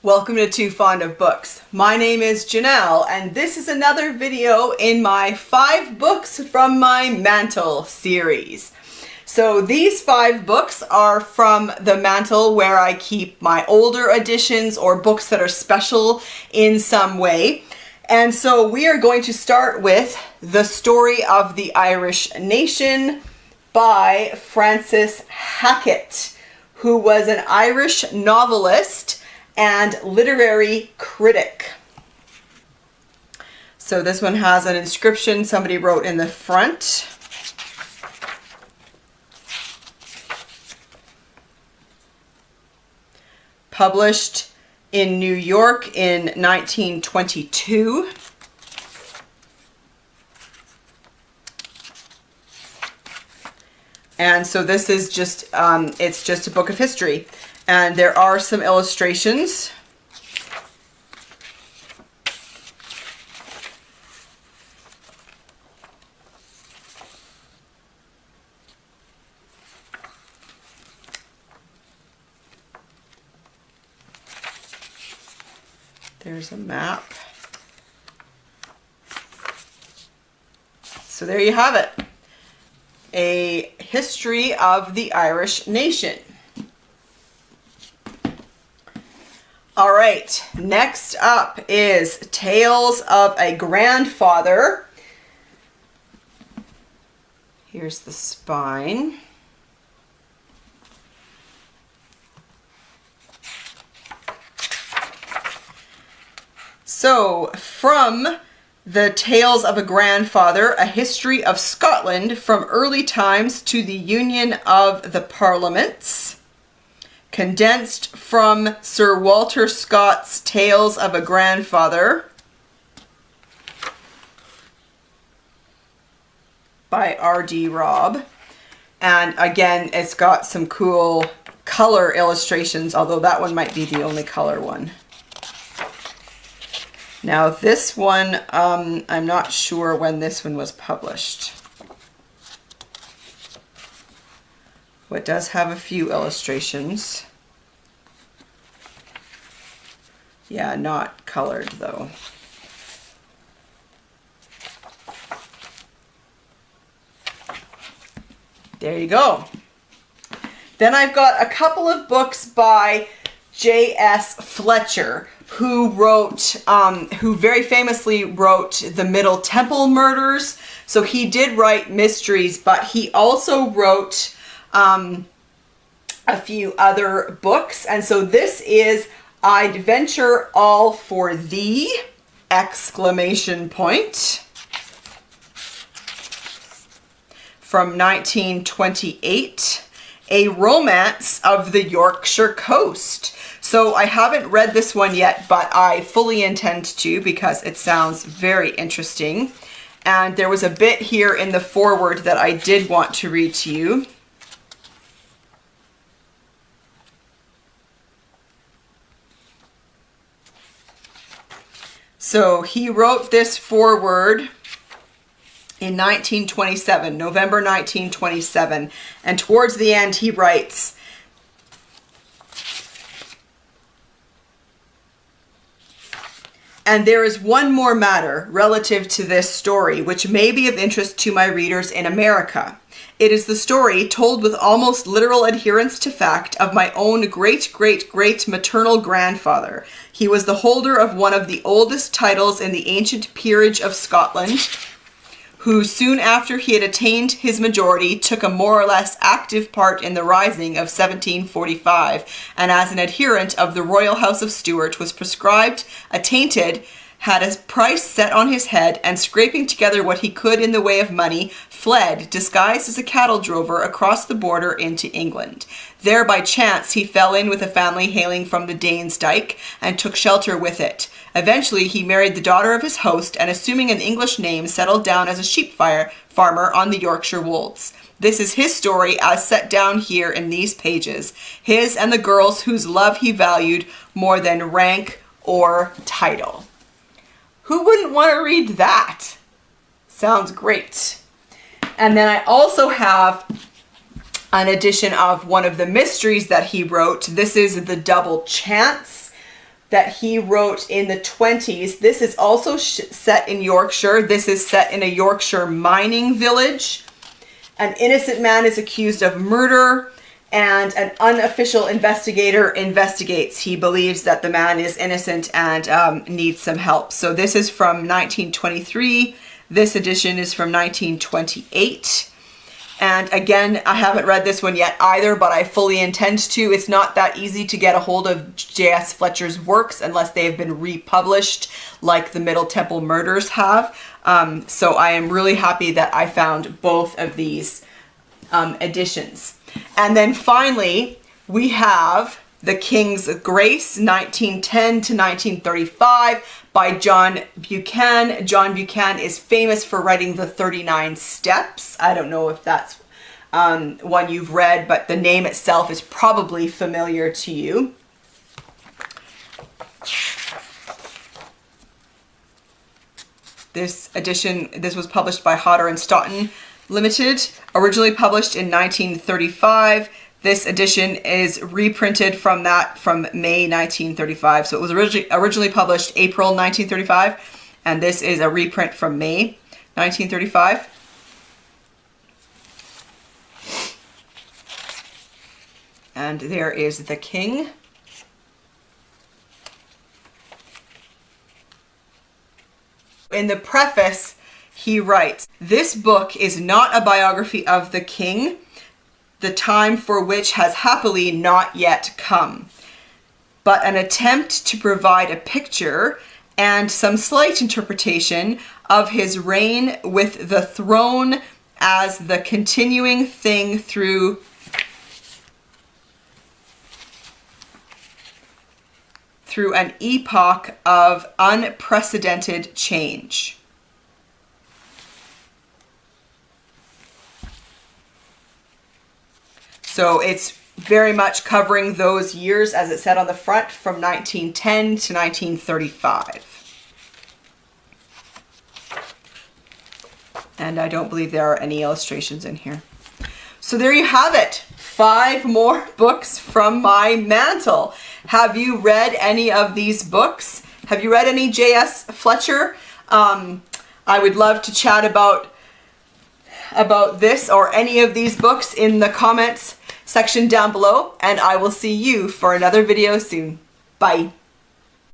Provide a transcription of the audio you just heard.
Welcome to Too Fond of Books. My name is Janelle, and this is another video in my 5 books from my Mantle series. So these 5 books are from the Mantle, where I keep my older editions or books that are special in some way. And so we are going to start with The Story of the Irish Nation by Frances Hackett, who was an Irish novelist and literary critic. So this one has an inscription somebody wrote in the front. Published in New York in 1922. And so this is just, it's just a book of history. And there are some illustrations. There's a map. So there you have it. A history of the Irish nation. All right, next up is Tales of a Grandfather. Here's the spine. So, from the Tales of a Grandfather, a history of Scotland from early times to the Union of the Parliaments. Condensed from Sir Walter Scott's Tales of a Grandfather by R.D. Robb. And again, it's got some cool color illustrations, although that one might be the only color one. Now this one, I'm not sure when this one was published. It does have a few illustrations. Yeah, not colored though. There you go. Then I've got a couple of books by J.S. Fletcher, who wrote, who very famously wrote the Middle Temple Murders. So he did write mysteries, but he also wrote a few other books. And so this is I'd Venture All for Thee! Exclamation point. From 1928. A Romance of the Yorkshire Coast. So I haven't read this one yet, but I fully intend to because it sounds very interesting. And there was a bit here in the foreword that I did want to read to you. So he wrote this foreword in 1927, November 1927. And towards the end he writes, "And there is one more matter relative to this story which may be of interest to my readers in America. It is the story, told with almost literal adherence to fact, of my own great-great-great maternal grandfather. He was the holder of one of the oldest titles in the ancient peerage of Scotland, who soon after he had attained his majority took a more or less active part in the rising of 1745, and as an adherent of the royal house of Stuart was proscribed, attainted, had a price set on his head, and scraping together what he could in the way of money, fled, disguised as a cattle drover, across the border into England. There by chance he fell in with a family hailing from the Danes Dyke, and took shelter with it. Eventually he married the daughter of his host, and assuming an English name, settled down as a sheep farmer on the Yorkshire wolds. This is his story as set down here in these pages, his and the girls whose love he valued more than rank or title." Who wouldn't want to read that? Sounds great. And then I also have an edition of one of the mysteries that he wrote. This is The Double Chance that he wrote in the 20s. This is also set in Yorkshire. This is set in a Yorkshire mining village. An innocent man is accused of murder, and an unofficial investigator investigates. He believes that the man is innocent and needs some help. So this is from 1923. This edition is from 1928. And again, I haven't read this one yet either, but I fully intend to. It's not that easy to get a hold of J.S. Fletcher's works unless they have been republished like the Middle Temple Murders have. So I am really happy that I found both of these editions. And then finally, we have The King's Grace, 1910 to 1935 by John Buchan. John Buchan is famous for writing the 39 Steps. I don't know if that's one you've read, but the name itself is probably familiar to you. This edition, this was published by Hodder and Stoughton Limited, originally published in 1935. This edition is reprinted from May 1935. So it was originally published April 1935, and this is a reprint from May 1935. And there is The King. In the preface, he writes, "This book is not a biography of the king, the time for which has happily not yet come, but an attempt to provide a picture and some slight interpretation of his reign with the throne as the continuing thing through an epoch of unprecedented change." So it's very much covering those years, as it said on the front, from 1910 to 1935. And I don't believe there are any illustrations in here. So there you have it. 5 more books from my mantle. Have you read any of these books? Have you read any J.S. Fletcher? I would love to chat about this or any of these books in the comments section down below, and I will see you for another video soon. Bye.